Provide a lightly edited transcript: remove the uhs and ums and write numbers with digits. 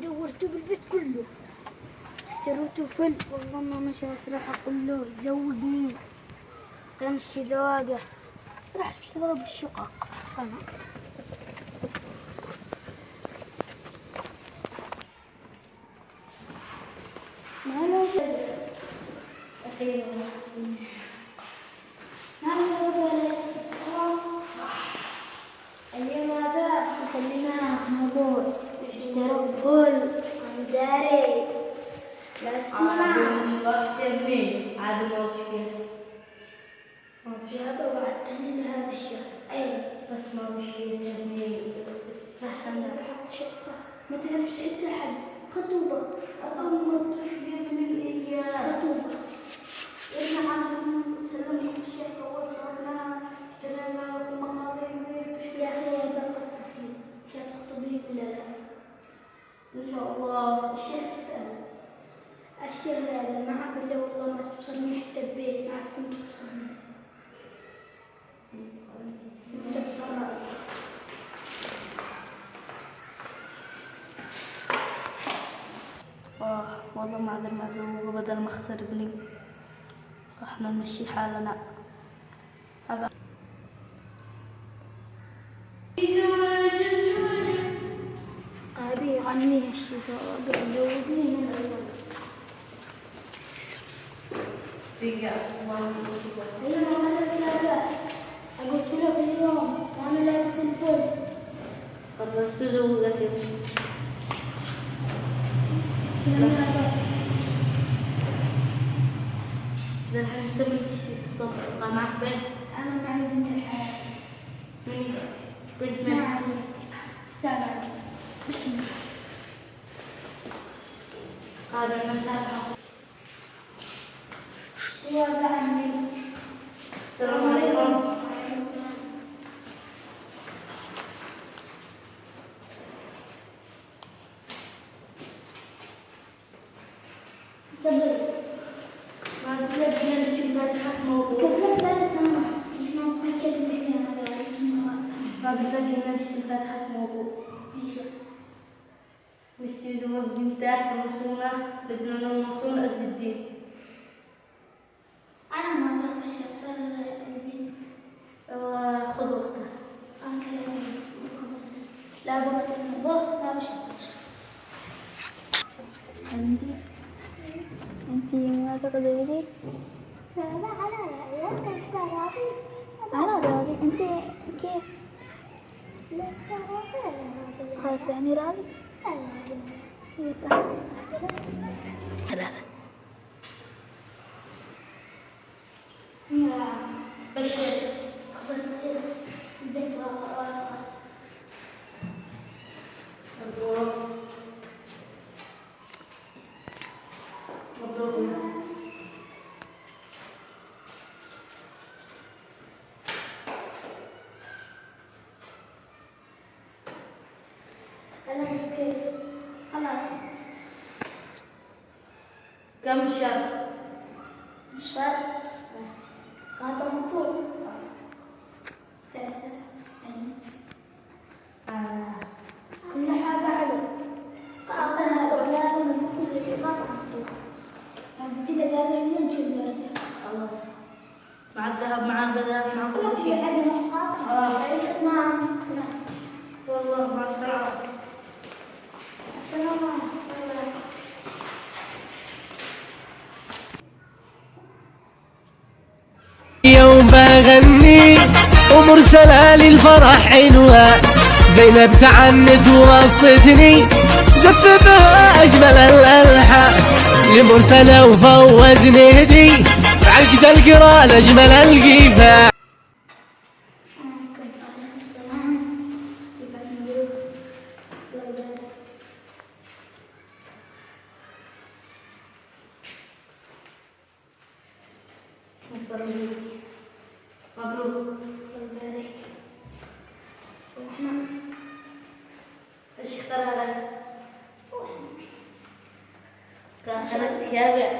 دورته بالبيت كله، اشتريته فل والله ما مشى صراحة كله يزوقني. كان الشي زواقه صراحة بشتغل بالشقق أنا. ما له أخيرا ما له ولا اليوم هذا سكلمنا موضوع اشتروا فل داري لا تسمع وقت ابني عاد ما وش فيه جابوا وعدتني لهذا الشهر أي بس ما وش فيه سنين فهمنا بحط شقة ما تعرفش أنت حد خطوبة أظن تشبه من الأيام خطوبة إحنا عم سلمنا الشقة أول صرنا اشترينا مقاضي البيت وش يا أخي بقت فيه تخطبني ولا لا؟ إن شاء الله الشهر هذا معك ولا والله ما تبصرني حتى ببيت ما عاد كنت تبصرني انت بصرني والله ما عاد المعزوم بدل ما اخسر ابني احنا نمشي حالنا. أبي عني هالشيء قبل زوجني من الأول. دقيقة أسبوعين الشيء. أيوة ما لا قلت له اليوم وأنا لابس الفل. قررت زوجك. الحين انت تبغى معك بنت؟ أنا معي بنت الحلال. مين؟ بنت من؟ معي سبعة. بسم الله. قال أنا متابعة. يا بعمي. السلام عليكم. وعليكم السلام. تفضل. ما قلت لي الاستفادة موضوع. كيف لا سامح؟ مش متأكد مني أنا ما قلت لي الاستفادة موضوع. إيش؟ مستوي زوج بنته المصونة لبنان المصون عز الدين. أنا ما بعرف أبصر البنت. خذ وقتك. أنا سلامي. لا بس الموضوع لا بشكل. أنتي ما تقدري؟ لا أنا راضي. أنت كيف؟ لا راضي. خلاص يعني راضي؟ ثلاثة. بشر خبر البنت مبروك. مبروك. أنا كيف؟ خلاص كم شهر؟ شهر هذا مطول كل حاجة حلو قاطعها ولا من كل شيء قاطع مطول كده قادر ننشل درجة خلاص. مع الذهب مع الغداء مع كل كل شيء. حاجة مقاطع نعم سلام والله مع السلامة. السلام عليكم. يوم بغني ومرسلة للفرح عنوان زينب تعنت ووصتني زففها أجمل الألحان لمرسلة وفوزني هدي بعقد القران أجمل القفا. مبروك. الله يبارك. وإحنا ايش اختار لك؟ كانت تابع.